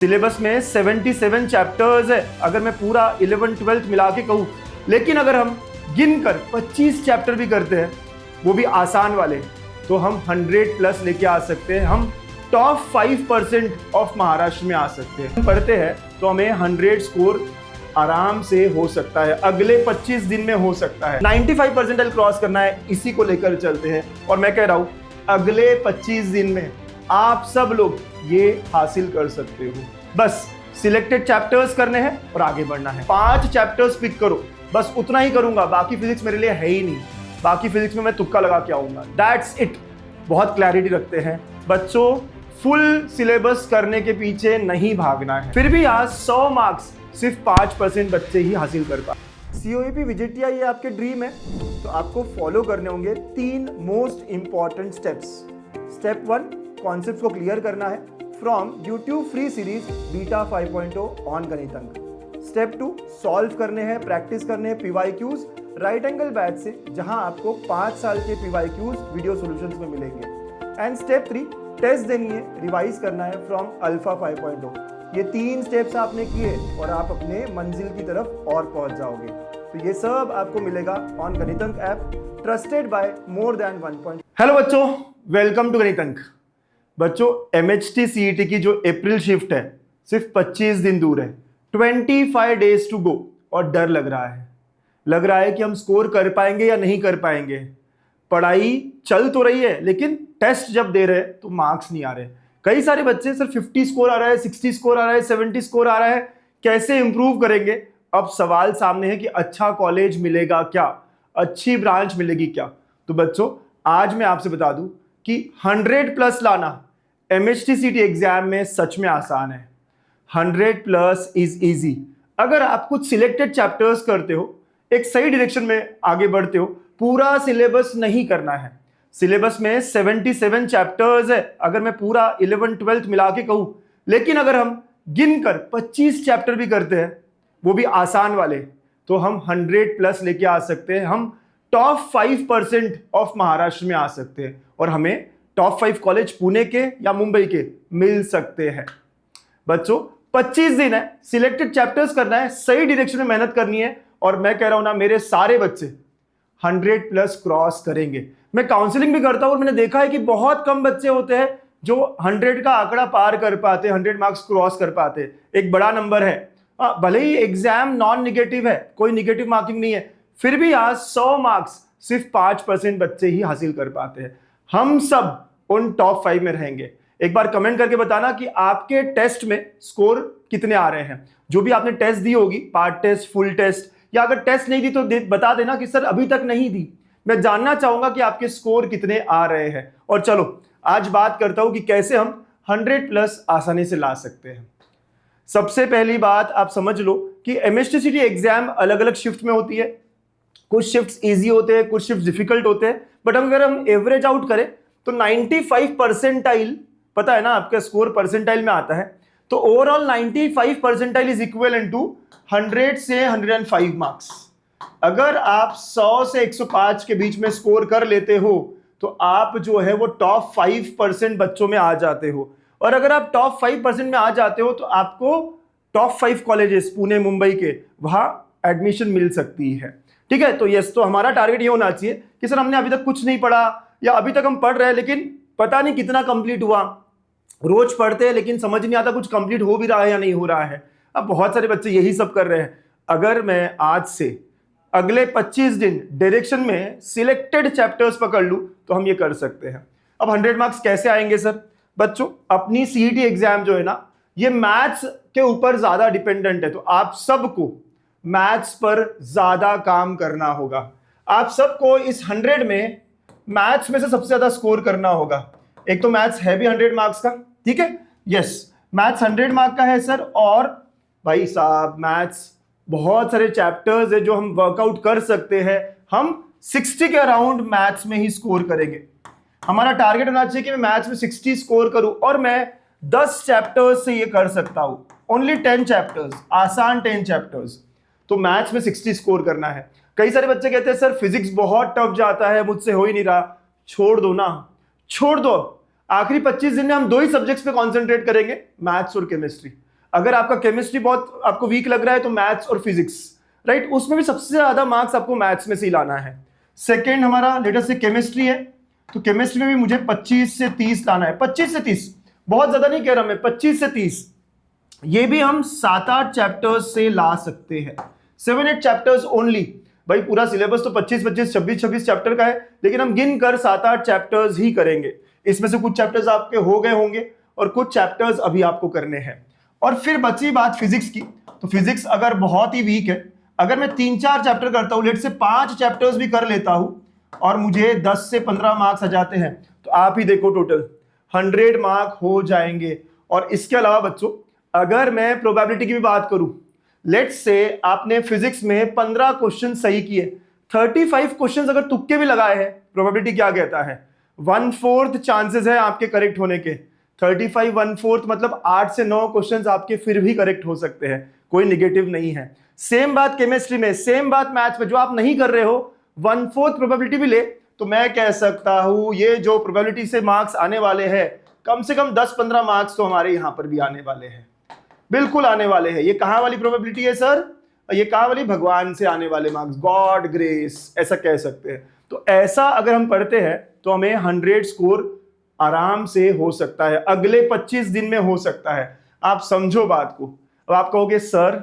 Syllabus में 77 chapters है अगर मैं पूरा 11th 12th मिला के कहूँ, लेकिन अगर हम गिनकर 25 चैप्टर भी करते हैं वो भी आसान वाले, तो हम 100 प्लस लेके आ सकते हैं। हम टॉप 5% ऑफ महाराष्ट्र में आ सकते हैं। हम पढ़ते हैं तो हमें 100 स्कोर आराम से हो सकता है, अगले 25 दिन में हो सकता है। 95 परसेंटाइल क्रॉस करना है, इसी को लेकर चलते हैं। और मैं कह रहा हूँ अगले 25 दिन में आप सब लोग ये हासिल कर सकते हो। बस सिलेक्टेड चैप्टर्स करने हैं और आगे बढ़ना है। 5 चैप्टर्स पिक करो, बस उतना ही करूंगा। बाकी फिजिक्स मेरे लिए है ही नहीं, बाकी फिजिक्स में मैं तुक्का लगा के आऊंगा। That's it. बहुत क्लैरिटी रखते हैं बच्चों, फुल सिलेबस करने के पीछे नहीं भागना है। फिर भी आज 100 मार्क्स सिर्फ 5% बच्चे ही हासिल कर पाए। COEP विजिटिया ये आपके ड्रीम है, तो आपको फॉलो करने होंगे 3 most important steps. Step 1, concepts को क्लियर करना है from YouTube free series beta 5.0 on गणित अंक। स्टेप 2, सॉल्व करने हैं, प्रैक्टिस करने हैं PYQs राइट एंगल बैच से, जहां आपको 5 साल के PYQs वीडियो सॉल्यूशंस में मिलेंगे। एंड स्टेप 3, टेस्ट देनी है, रिवाइज करना है फ्रॉम अल्फा 5.0। ये 3 स्टेप्स आपने किए और आप अपने मंजिल की तरफ और पहुंच जाओगे। तो ये सब आपको मिलेगा ऑन गणित अंक app, trusted bye more than 1. Hello बच्चों, वेलकम टू गणित अंक। बच्चों MHT CET की जो अप्रैल शिफ्ट है सिर्फ 25 दिन दूर है, 25 डेज टू गो। और डर लग रहा है कि हम स्कोर कर पाएंगे या नहीं कर पाएंगे। पढ़ाई चल तो रही है, लेकिन टेस्ट जब दे रहे हैं तो मार्क्स नहीं आ रहे। कई सारे बच्चे सर 50 स्कोर आ रहा है, 60 स्कोर आ रहा है, 70 स्कोर आ रहा है, कैसे इंप्रूव करेंगे। अब सवाल सामने है कि अच्छा कॉलेज मिलेगा क्या, अच्छी ब्रांच मिलेगी क्या। तो बच्चों आज मैं आपसे बता दूं कि 100 प्लस लाना MHT CET एग्जाम में सच में आसान है। 100 प्लस इज इजी। अगर आप कुछ सिलेक्टेड चैप्टर्स करते हो, एक सही डायरेक्शन में आगे बढ़ते हो, पूरा सिलेबस नहीं करना है। सिलेबस में 77 चैप्टर्स है अगर मैं पूरा 11th 12th मिला के कहूँ, लेकिन अगर हम गिनकर 25 चैप्टर भी करते हैं वो भी आसान वाले, तो हम 100 प्लस लेके आ सकते हैं। हम टॉप 5% ऑफ महाराष्ट्र में आ सकते हैं और हमें टॉप 5 कॉलेज पुणे के या मुंबई के मिल सकते हैं। बच्चों 25 दिन है, सिलेक्टेड चैप्टर्स करना है, सही डायरेक्शन में मेहनत करनी है। और मैं कह रहा हूं ना, मेरे सारे बच्चे 100 प्लस क्रॉस करेंगे। मैं काउंसलिंग भी करता हूं और मैंने देखा है कि बहुत कम बच्चे होते हैं जो 100 का आंकड़ा पार कर पाते, 100 मार्क्स क्रॉस कर पाते। एक बड़ा नंबर है। भले ही एग्जाम नॉन निगेटिव है, कोई निगेटिव मार्किंग नहीं है, फिर भी आज 100 मार्क्स सिर्फ 5% बच्चे ही हासिल कर पाते हैं। हम सब उन टॉप 5 में रहेंगे। एक बार कमेंट करके बताना कि आपके टेस्ट में स्कोर कितने आ रहे हैं। जो भी आपने टेस्ट दी होगी, पार्ट टेस्ट, फुल टेस्ट, या अगर टेस्ट नहीं दी तो बता देना कि सर अभी तक नहीं दी। मैं जानना चाहूंगा कि आपके स्कोर कितने आ रहे हैं। और चलो आज बात करता हूं कि कैसे हम 100 प्लस आसानी से ला सकते हैं। सबसे पहली बात आप समझ लो कि MHT CET एग्जाम अलग अलग शिफ्ट में होती है। कुछ शिफ्ट्स इजी होते हैं, कुछ शिफ्ट डिफिकल्ट होते हैं, बट अगर हम एवरेज आउट करें तो 95 परसेंटाइल, पता है ना आपका स्कोर परसेंटाइल में आता है, तो overall 95 percentile is equivalent to 100 से 105 मार्क्स। अगर आप 100 से 105 के बीच में स्कोर कर लेते हो तो आप जो है वो टॉप 5% बच्चों में आ जाते हो। और अगर आप टॉप 5% में आ जाते हो तो आपको टॉप 5 कॉलेजेस पुणे मुंबई के वहां एडमिशन मिल सकती है। ठीक है, तो यस, तो हमारा टारगेट ये होना चाहिए कि सर हमने अभी तक कुछ नहीं पढ़ा, या अभी तक हम पढ़ रहे हैं लेकिन पता नहीं कितना कंप्लीट हुआ। रोज पढ़ते हैं लेकिन समझ नहीं आता कुछ कंप्लीट हो भी रहा है या नहीं हो रहा है। अब बहुत सारे बच्चे यही सब कर रहे हैं। अगर मैं आज से अगले 25 दिन डायरेक्शन में सिलेक्टेड चैप्टर्स पकड़ लूं तो हम ये कर सकते हैं। अब 100 मार्क्स कैसे आएंगे सर? बच्चों अपनी CET एग्जाम जो है ना, ये मैथ्स के ऊपर ज्यादा डिपेंडेंट है, तो आप सबको मैथ्स पर ज्यादा काम करना होगा। आप सबको इस 100 में मैथ्स में से सबसे ज्यादा स्कोर करना होगा। एक तो मैथ्स है भी 100 मार्क्स का, ठीक है, यस, मैथ्स 100 मार्क का है सर। और भाई साहब मैथ्स बहुत सारे चैप्टर्स है जो हम वर्कआउट कर सकते हैं। हम 60 के अराउंड मैथ्स में ही स्कोर करेंगे। हमारा टारगेट होना चाहिए कि मैं मैथ्स में 60 स्कोर करूं, और मैं 10 चैप्टर्स से ये कर सकता हूं। ओनली 10 चैप्टर्स, आसान 10 चैप्टर्स, तो मैथ्स में 60 स्कोर करना है। कई सारे बच्चे कहते हैं सर फिजिक्स बहुत टफ जाता है, मुझसे हो ही नहीं रहा। छोड़ दो ना, छोड़ दो। आखिरी 25 दिन में हम 2 ही सब्जेक्ट्स पे कॉन्सेंट्रेट करेंगे, मैथ्स और केमिस्ट्री। अगर आपका केमिस्ट्री बहुत आपको वीक लग रहा है तो मैथ्स और फिजिक्स, राइट, उसमें भी सबसे ज्यादा मार्क्स आपको मैथ्स में से ही लाना है। सेकेंड हमारा लेटर से केमिस्ट्री है, तो केमिस्ट्री में भी मुझे 25 से 30 लाना है। 25 से 30 बहुत ज्यादा नहीं कह रहा मैं, 25 से 30 ये भी हम 7-8 चैप्टर्स से ला सकते हैं, 7-8 चैप्टर्स ओनली। भाई पूरा सिलेबस तो 25-25 26-26 चैप्टर का है, लेकिन हम गिन कर 7-8 चैप्टर्स ही करेंगे। इसमें से कुछ चैप्टर्स आपके हो गए होंगे और कुछ चैप्टर्स अभी आपको करने हैं। और फिर बची बात फिजिक्स की, तो फिजिक्स अगर बहुत ही वीक है, अगर मैं 3-4 चैप्टर करता हूं, लेट से 5 चैप्टर्स भी कर लेता हूं और मुझे 10 से 15 मार्क्स आ जाते हैं, तो आप ही देखो टोटल 100 मार्क हो जाएंगे। और इसके अलावा बच्चों अगर मैं प्रोबेबिलिटी की भी बात करूं, लेट्स से आपने फिजिक्स में 15 क्वेश्चन सही किए, 35 क्वेश्चन अगर तुक्के भी लगाए हैं, प्रोबेबिलिटी क्या कहता है 1/4 चांसेस है आपके करेक्ट होने के। 35 1/4 मतलब 8 से 9 क्वेश्चंस आपके फिर भी करेक्ट हो सकते हैं, कोई निगेटिव नहीं है। सेम बात केमिस्ट्री में, सेम बात मैथ्स में, जो आप नहीं कर रहे हो 1/4 प्रोबेबिलिटी भी ले तो मैं कह सकता हूं ये जो प्रोबेबिलिटी से मार्क्स आने वाले हैं, कम से कम 10-15 मार्क्स तो हमारे यहां पर भी आने वाले हैं, बिल्कुल आने वाले हैं। ये कहां वाली प्रोबेबिलिटी है सर? ये कहां वाली? भगवान से आने वाले मार्क्स, गॉड ग्रेस ऐसा कह सकते हैं। तो ऐसा अगर हम पढ़ते हैं तो हमें 100 स्कोर आराम से हो सकता है, अगले 25 दिन में हो सकता है। आप समझो बात को। अब आप कहोगे सर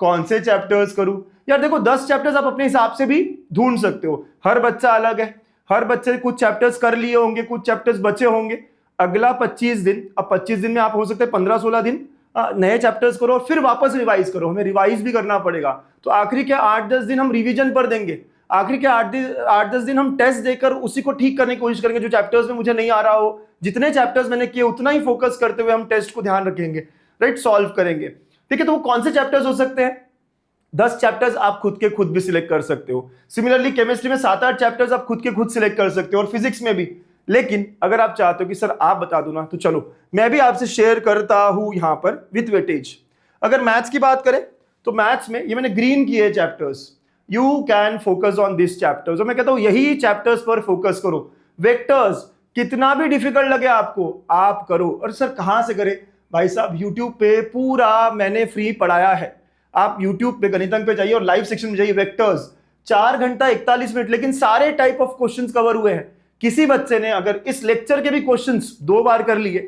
कौन से चैप्टर्स करूं? यार देखो 10 चैप्टर्स आप अपने हिसाब से भी ढूंढ सकते हो, हर बच्चा अलग है, हर बच्चे कुछ चैप्टर्स कर लिए होंगे, कुछ चैप्टर्स बचे होंगे। अगला 25 दिन, अब 25 दिन में आप हो सकते हैं 15-16 दिन नए चैप्टर्स करो और फिर वापस रिवाइज करो, हमें रिवाइज भी करना पड़ेगा। तो आखिरी के 8-10 दिन हम रिवीजन पर देंगे, आखिरी के 8-10 दिन हम टेस्ट देकर उसी को ठीक करने की कोशिश करेंगे जो चैप्टर्स में मुझे नहीं आ रहा हो। जितने चैप्टर्स मैंने किए उतना ही फोकस करते हुए हम टेस्ट को ध्यान रखेंगे, राइट, सॉल्व करेंगे। ठीक है, तो वो कौन से चैप्टर्स हो सकते हैं? 10 चैप्टर्स आप खुद के खुद भी सिलेक्ट कर सकते हो। सिमिलरली केमिस्ट्री में 7-8 चैप्टर्स आप खुद के खुद सिलेक्ट कर सकते हो और फिजिक्स में भी। लेकिन अगर आप चाहते हो कि सर आप बता दो ना, तो चलो मैं भी आपसे शेयर करता हूं यहां पर विथ वेटेज। अगर मैथ्स की बात करें तो मैथ्स में ये मैंने ग्रीन किए chapters, you can focus on this chapters, और मैं कहता हूं यही चैप्टर्स पर फोकस करो। वेक्टर्स कितना भी डिफिकल्ट लगे आपको आप करो। और सर कहां से करें? भाई साहब यूट्यूब पे पूरा मैंने फ्री पढ़ाया है, आप यूट्यूब पे गणितंक पे जाइए और लाइव सेक्शन में जाइए, वेक्टर्स 4 घंटा 41 मिनट, लेकिन सारे टाइप ऑफ क्वेश्चंस कवर हुए हैं। किसी बच्चे ने अगर इस लेक्चर के भी क्वेश्चंस 2 बार कर लिए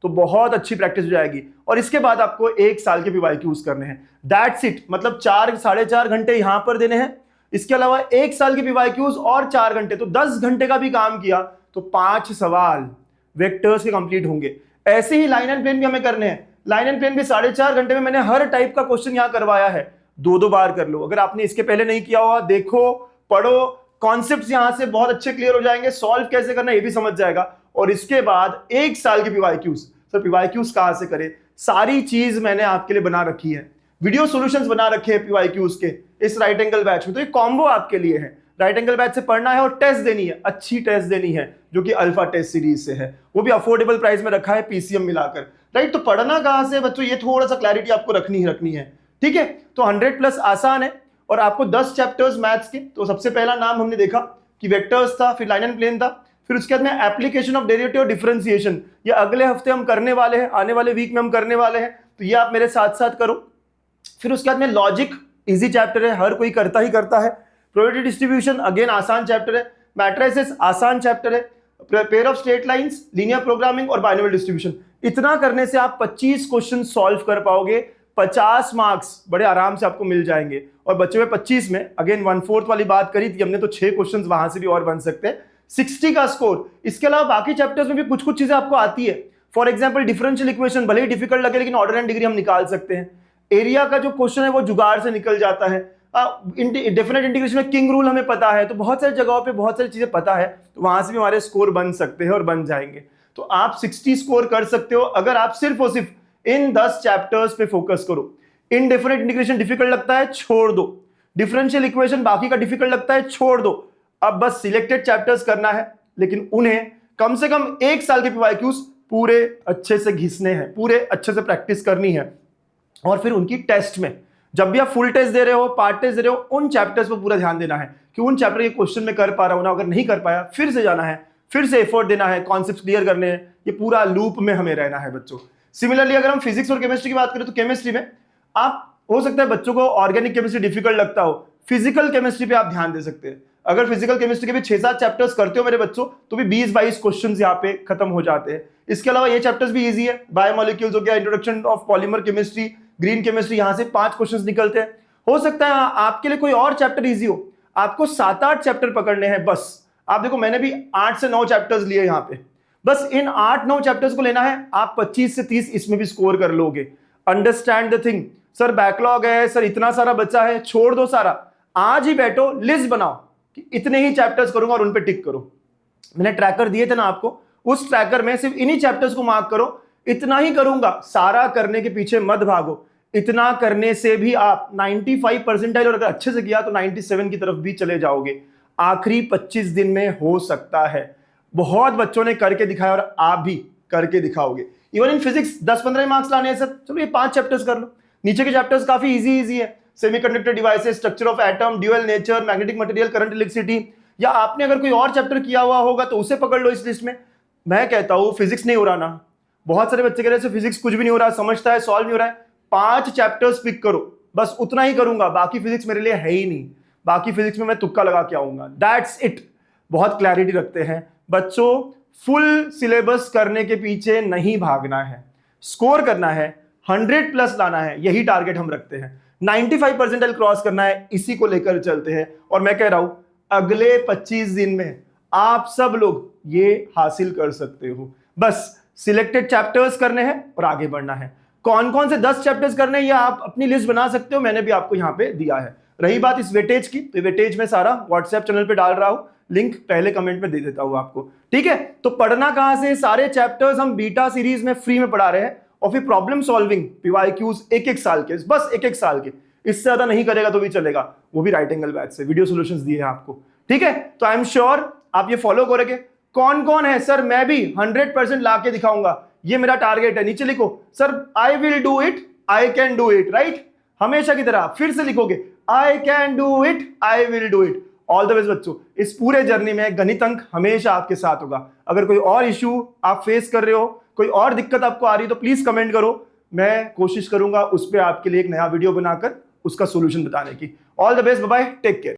तो बहुत अच्छी प्रैक्टिस हो जाएगी। और इसके बाद आपको 1 साल के पीवाईक्यूज करने हैं, दैट्स इट। मतलब 4-4.5 घंटे यहां पर देने हैं, इसके अलावा 1 साल के पीवाईक्यूज और 4 घंटे, तो 10 घंटे का भी काम किया तो 5 सवाल वेक्टर्स के कंप्लीट होंगे। ऐसे ही लाइन एंड प्लेन भी हमें करने हैं, लाइन एंड प्लेन भी 4.5 घंटे में मैंने हर टाइप का क्वेश्चन यहां करवाया है। 2-2 बार कर लो, अगर आपने इसके पहले नहीं किया हुआ देखो, पढ़ो, कॉन्सेप्ट्स यहां से बहुत अच्छे क्लियर हो जाएंगे, सॉल्व कैसे करना ये भी समझ जाएगा। और इसके बाद 1 साल के पीवाईक्यूज, सर पीवाईक्यूज कहां से करें? सारी चीज मैंने आपके लिए बना रखी है, वीडियो सॉल्यूशंस बना रखे हैं पीवाईक्यूज के इस राइट एंगल बैच में। तो ये कॉम्बो आपके लिए है, राइट एंगल बैच से पढ़ना है और टेस्ट देनी है, अच्छी टेस्ट देनी है जो कि अल्फा टेस्ट सीरीज से है, वो भी अफोर्डेबल प्राइस में रखा है पीसीएम मिलाकर, राइट। तो पढ़ना कहां से बच्चों, ये थोड़ा सा क्लैरिटी आपको रखनी है, ठीक है। तो 100+ आसान है और आपको 10 चैप्टर्स मैथ्स के। तो सबसे पहला नाम हमने देखा कि वेक्टर्स था, फिर लाइन एंड प्लेन था, फिर उसके बाद में एप्लीकेशन ऑफ डेरिवेटिव और डिफरेंशिएशन, ये अगले हफ्ते हम करने वाले हैं, आने वाले वीक में हम करने वाले हैं, तो ये आप मेरे साथ साथ करो। फिर उसके बाद में लॉजिक, इजी चैप्टर है, हर कोई करता ही करता है। प्रोबेबिलिटी डिस्ट्रीब्यूशन अगेन आसान चैप्टर है। मैट्रिसेस आसान चैप्टर है। Pair of straight lines, linear programming और बाइनोमियल डिस्ट्रीब्यूशन, इतना करने से आप 25 क्वेश्चन सॉल्व कर पाओगे, 50 मार्क्स बड़े आराम से आपको मिल जाएंगे। और बचे हुए 25 में अगेन 1/4 वाली बात करी थी हमने, तो 6 क्वेश्चन वहां से भी और बन सकते हैं, 60 का स्कोर। इसके अलावा बाकी चैप्टर्स में भी कुछ कुछ चीजें आपको आती है। फॉर एग्जाम्पल डिफरेंशियल इक्वेशन भले ही डिफिकल्ट लगे, लेकिन ऑर्डर एंड डिग्री हम निकाल सकते हैं। एरिया का जो क्वेश्चन है वो जुगाड़ से निकल जाता है। डेफिनेट इंटीग्रेशन में किंग रूल हमें पता है, तो बहुत सारी जगहों पे बहुत सारी चीजें पता है, तो वहां से भी हमारे स्कोर बन सकते हैं और बन जाएंगे। तो आप 60 स्कोर कर सकते हो अगर आप सिर्फ और सिर्फ इन 10 चैप्टर्स पे फोकस करो। इनडेफिनेट इंटीग्रेशन डिफिकल्ट लगता है, छोड़ दो। डिफरेंशियल इक्वेशन बाकी का डिफिकल्ट लगता है, छोड़ दो। अब बस सिलेक्टेड चैप्टर्स करना है, लेकिन उन्हें कम से कम 1 साल के पीवाईक्यूज पूरे अच्छे से घिसने हैं, पूरे अच्छे से प्रैक्टिस करनी है। और फिर उनकी टेस्ट में जब भी आप फुल टेस्ट दे रहे हो, पार्ट टेस्ट दे रहे हो, उन चैप्टर्स पर पूरा ध्यान देना है कि उन चैप्टर के क्वेश्चन में कर पा रहा हूं ना, अगर नहीं कर पाया फिर से जाना है, फिर से एफर्ट देना है, कॉन्सेप्ट क्लियर करने हैं, ये पूरा लूप में हमें रहना है बच्चों। सिमिलरली अगर हम फिजिक्स और केमिस्ट्री की बात करें तो केमिस्ट्री में आप, हो सकता है बच्चों को ऑर्गेनिक केमिस्ट्री डिफिकल्ट लगता हो, फिजिकल केमिस्ट्री पे आप ध्यान दे सकते हैं। अगर फिजिकल केमिस्ट्री के भी 6-7 चैप्टर्स करते हो मेरे बच्चों, तो भी 20-22 क्वेश्चंस यहाँ पे खत्म हो जाते हैं। इसके अलावा ये चैप्टर्स भी इजी है, बायोमोलिक्यूल्स हो गया, introduction of polymer chemistry, green chemistry, यहाँ से 5 क्वेश्चंस निकलते हैं। हो सकता है आपके लिए कोई और चैप्टर इजी हो, आपको 7-8 चैप्टर पकड़ने हैं बस। आप देखो मैंने भी 8 से 9 चैप्टर्स लिए यहाँ पे, बस इन 8-9 चैप्टर्स को लेना है, आप 25 से 30 इसमें भी स्कोर कर लोगे। Understand the thing, sir backlog है, सर इतना सारा बच्चा है, छोड़ दो सारा, आज ही बैठो लिस्ट बनाओ कि इतने ही चैप्टर्स करूंगा और उन पे टिक करो। मैंने ट्रैकर दिए थे ना आपको, उस ट्रैकर में सिर्फ इन्हीं चैप्टर्स को मार्क करो, इतना ही करूंगा, सारा करने के पीछे मत भागो। इतना करने से भी आप 95 परसेंटाइल, और अगर अच्छे से किया तो 97 की तरफ भी चले जाओगे। आखिरी 25 दिन में हो सकता है। बहुत बच्चों ने करके दिखाया और आप भी करके दिखाओगे। इवन इन फिजिक्स 10-15 मार्क्स लाने हैं सर, चलो ये 5 चैप्टर्स कर लो। नीचे के चैप्टर्स काफी इजी है, semiconductor devices, structure of atom, dual nature, magnetic material, current, electricity, या आपने अगर कोई और चैप्टर किया हुआ होगा तो उसे पकड़ लो इस लिस्ट में। मैं कहता हूं फिजिक्स नहीं हो रहा ना, बहुत सारे बच्चे कह रहे हैं फिजिक्स कुछ भी नहीं हो रहा, समझता है सॉल्व नहीं हो रहा है, 5 चैप्टर्स पिक करो, बस उतना ही करूंगा, बाकी फिजिक्स मेरे लिए है ही नहीं, बाकी फिजिक्स में मैं तुक्का लगा के आऊंगा, दैट्स इट। बहुत क्लैरिटी रखते हैं बच्चों, फुल सिलेबस करने के पीछे नहीं भागना है, स्कोर करना है, 100+ लाना है, यही टारगेट हम रखते हैं। 95 परसेंटाइल क्रॉस करना है, इसी को लेकर चलते हैं। और मैं कह रहा हूं अगले 25 दिन में आप सब लोग ये हासिल कर सकते हो। बस सिलेक्टेड चैप्टर्स करने हैं और आगे बढ़ना है। कौन कौन से 10 चैप्टर्स करने हैं, ये आप अपनी लिस्ट बना सकते हो, मैंने भी आपको यहां पे दिया है। रही बात इस वेटेज की, तो वेटेज में सारा व्हाट्सएप चैनल पे डाल रहा हूं, लिंक पहले कमेंट में दे देता हूं आपको, ठीक है। तो पढ़ना कहां से, सारे चैप्टर्स हम बीटा सीरीज में फ्री में पढ़ा रहे हैं, और फिर प्रॉब्लम सॉल्विंग पीवाईक्यूज 1-1 साल के, बस 1-1 साल के, इससे ज्यादा नहीं करेगा तो भी चलेगा, वो भी राइट एंगल बैच से वीडियो सॉल्यूशंस दिए हैं आपको, ठीक है। तो आई एम श्योर आप ये फॉलो करोगे। कौन कौन है सर मैं भी 100% ला के दिखाऊंगा, ये मेरा टारगेट है, नीचे लिखो sir I will do it, I can do it, right. हमेशा की तरह फिर से लिखोगे I can do it, I will do it. All the best बच्चों, इस पूरे जर्नी में गणित अंक हमेशा आपके साथ होगा। अगर कोई और इश्यू आप फेस कर रहे हो, कोई और दिक्कत आपको आ रही है, तो प्लीज कमेंट करो, मैं कोशिश करूंगा उस पर आपके लिए एक नया वीडियो बनाकर उसका सोल्यूशन बताने की। All the best, bye bye, take care.